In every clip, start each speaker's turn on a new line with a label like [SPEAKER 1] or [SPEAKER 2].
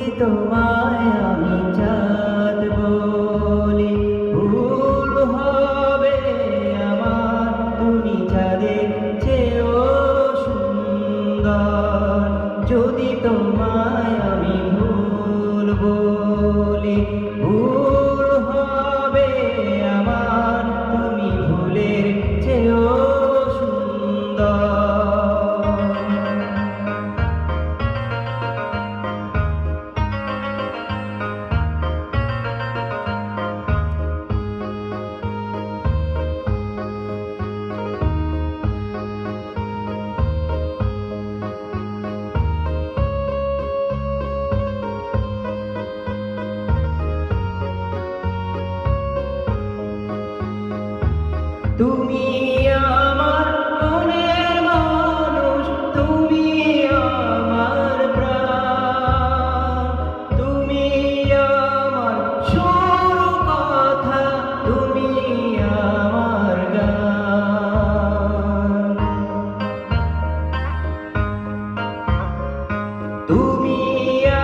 [SPEAKER 1] যদি তোমায় আমি চাঁদ বলি, ভুল হবে আমার। তুমি চাঁদের চেয়েও সুন্দর। যদি তোমায় আমি ভুল বলি, ভুল হবে আমার। তুমি ভুলের চেয়েও সুন্দর। তুমি আমার মনের মানুষ, তুমি আমার প্রাণ। তুমি আমার শুরু কথা, তুমি আমার গান। তুমি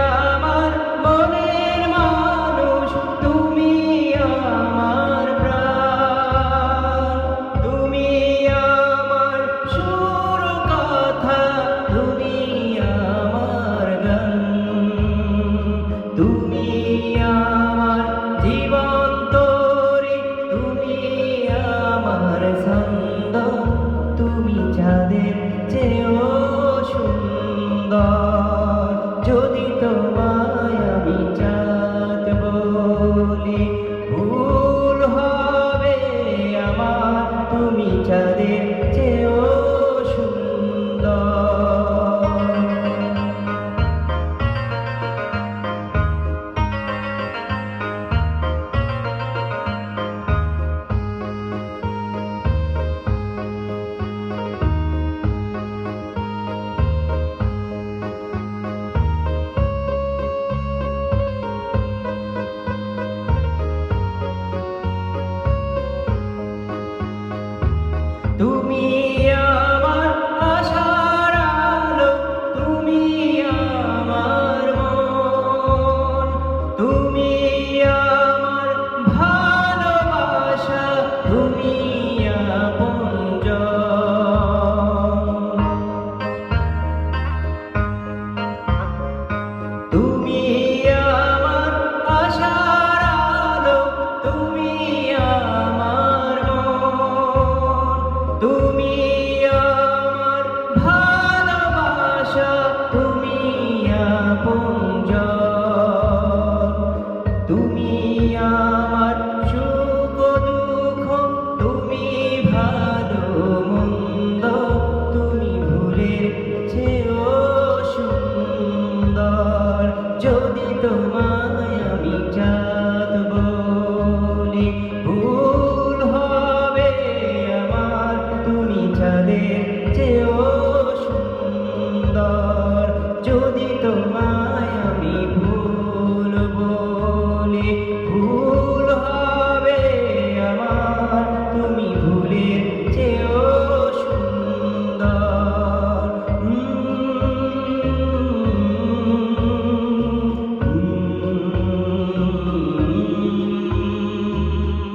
[SPEAKER 1] আমার মনের মানুষ, তুমি আমার প্রাণ। তুমি আমার শুরু কথা, তুমি আমার গান। তুমি আমার জীবন তরি, তুমি আমার ছন্দ। তুমি চাঁদের চেয়েও সুন্দর। যদি তোমায় আমি চাঁদ বলি, ভুল হবে আমার। তুমি চাঁদের চেয়েও সুন্দর। তুমি আমার আশার আলো, তুমি আমার মন। তুমি আমার ভালোবাসা, তুমি আপনজন। তুমি আমার আশার আলো, তুমি আমার মন। তুমি আমার ভালোবাসা, তুমি আপনজন। তুমি আমার সুখ দুঃখ, তুমি ভালো মন্দ। তুমি ভুলের চেয়েও সুন্দর। যদি তোমায় আমি চাঁদ বলি, ভুল হবে আমার। তুমি চাঁদের চেয়েও সুন্দর। যদি